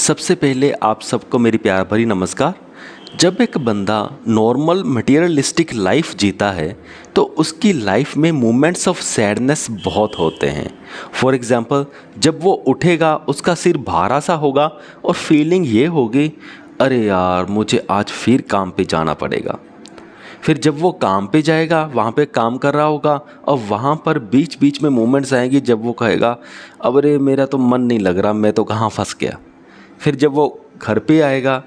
सबसे पहले आप सबको मेरी प्यार भरी नमस्कार। जब एक बंदा नॉर्मल मटेरियलिस्टिक लाइफ जीता है तो उसकी लाइफ में मोमेंट्स ऑफ सैडनेस बहुत होते हैं। फॉर एग्ज़ाम्पल, जब वो उठेगा उसका सिर भारा सा होगा और फीलिंग ये होगी, अरे यार मुझे आज फिर काम पे जाना पड़ेगा। फिर जब वो काम पे जाएगा, वहाँ पे काम कर रहा होगा और वहाँ पर बीच बीच में मोमेंट्स आएंगे जब वो कहेगा, अब अरे मेरा तो मन नहीं लग रहा, मैं तो कहाँ फंस गया। फिर जब वो घर पे आएगा,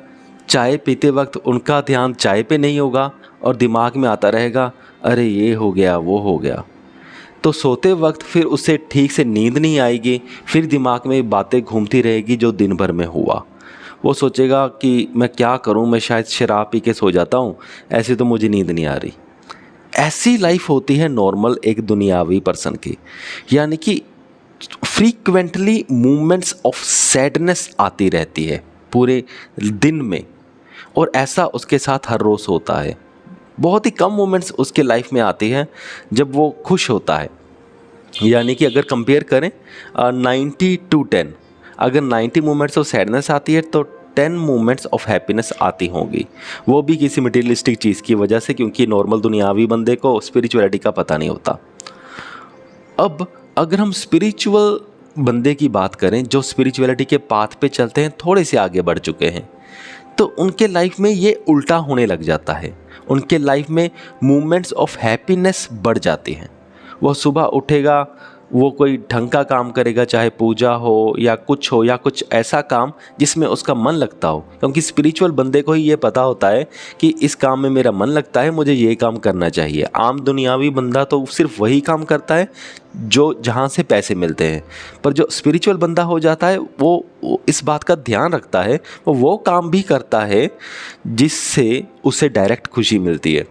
चाय पीते वक्त उनका ध्यान चाय पे नहीं होगा और दिमाग में आता रहेगा, अरे ये हो गया वो हो गया। तो सोते वक्त फिर उसे ठीक से नींद नहीं आएगी, फिर दिमाग में बातें घूमती रहेगी जो दिन भर में हुआ। वो सोचेगा कि मैं क्या करूं, मैं शायद शराब पी के सो जाता हूं, ऐसे तो मुझे नींद नहीं आ रही। ऐसी लाइफ होती है नॉर्मल एक दुनियावी पर्सन की, यानी कि फ्रीक्वेंटली मूवमेंट्स ऑफ सैडनेस आती रहती है पूरे दिन में, और ऐसा उसके साथ हर रोज़ होता है। बहुत ही कम मोमेंट्स उसके लाइफ में आती हैं जब वो खुश होता है। यानी कि अगर कंपेयर करें 90 to 10, अगर 90 मोमेंट्स ऑफ सैडनेस आती है तो 10 मोमेंट्स ऑफ हैप्पीनेस आती होंगी, वो भी किसी मटेरियलिस्टिक चीज़ की वजह से, क्योंकि नॉर्मल दुनियावी बंदे को स्पिरिचुअलिटी का पता नहीं होता। अब अगर हम स्पिरिचुअल बंदे की बात करें जो स्पिरिचुअलिटी के पाथ पे चलते हैं, थोड़े से आगे बढ़ चुके हैं, तो उनके लाइफ में ये उल्टा होने लग जाता है। उनके लाइफ में मूवमेंट्स ऑफ हैप्पीनेस बढ़ जाती हैं। वो सुबह उठेगा, वो कोई ढंग का काम करेगा, चाहे पूजा हो या कुछ ऐसा काम जिसमें उसका मन लगता हो, क्योंकि स्पिरिचुअल बंदे को ही ये पता होता है कि इस काम में मेरा मन लगता है, मुझे ये काम करना चाहिए। आम दुनियावी बंदा तो सिर्फ वही काम करता है जो जहाँ से पैसे मिलते हैं, पर जो स्पिरिचुअल बंदा हो जाता है वो इस बात का ध्यान रखता है, वो काम भी करता है जिससे उसे डायरेक्ट खुशी मिलती है।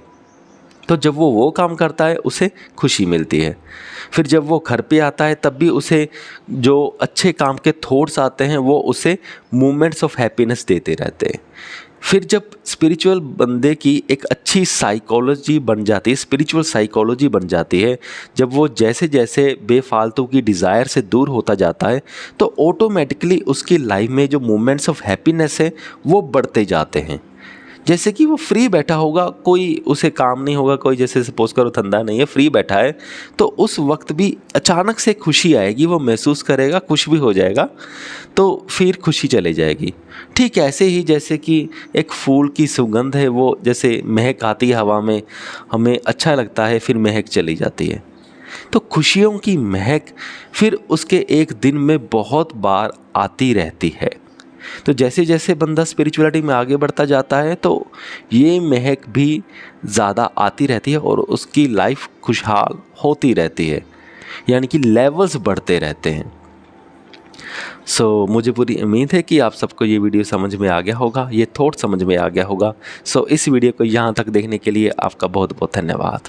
तो जब वो काम करता है उसे खुशी मिलती है। फिर जब वो घर पे आता है तब भी उसे जो अच्छे काम के थॉट्स आते हैं वो उसे मोमेंट्स ऑफ हैप्पीनेस देते रहते हैं। फिर जब स्पिरिचुअल बंदे की एक अच्छी साइकोलॉजी बन जाती है, स्पिरिचुअल साइकोलॉजी बन जाती है, जब वो जैसे जैसे बेफालतू की डिज़ायर से दूर होता जाता है तो ऑटोमेटिकली उसकी लाइफ में जो मोमेंट्स ऑफ हैप्पीनेस है वो बढ़ते जाते हैं। जैसे कि वो फ्री बैठा होगा, कोई उसे काम नहीं होगा, कोई जैसे सपोज करो धंधा नहीं है, फ्री बैठा है, तो उस वक्त भी अचानक से खुशी आएगी, वो महसूस करेगा, खुश भी हो जाएगा, तो फिर खुशी चले जाएगी। ठीक ऐसे ही जैसे कि एक फूल की सुगंध है, वो जैसे महक आती है हवा में, हमें अच्छा लगता है, फिर महक चली जाती है। तो खुशियों की महक फिर उसके एक दिन में बहुत बार आती रहती है। तो जैसे जैसे बंदा स्पिरिचुअलिटी में आगे बढ़ता जाता है तो ये महक भी ज़्यादा आती रहती है और उसकी लाइफ खुशहाल होती रहती है, यानी कि लेवल्स बढ़ते रहते हैं। मुझे पूरी उम्मीद है कि आप सबको ये वीडियो समझ में आ गया होगा, ये थॉट समझ में आ गया होगा। इस वीडियो को यहाँ तक देखने के लिए आपका बहुत बहुत धन्यवाद।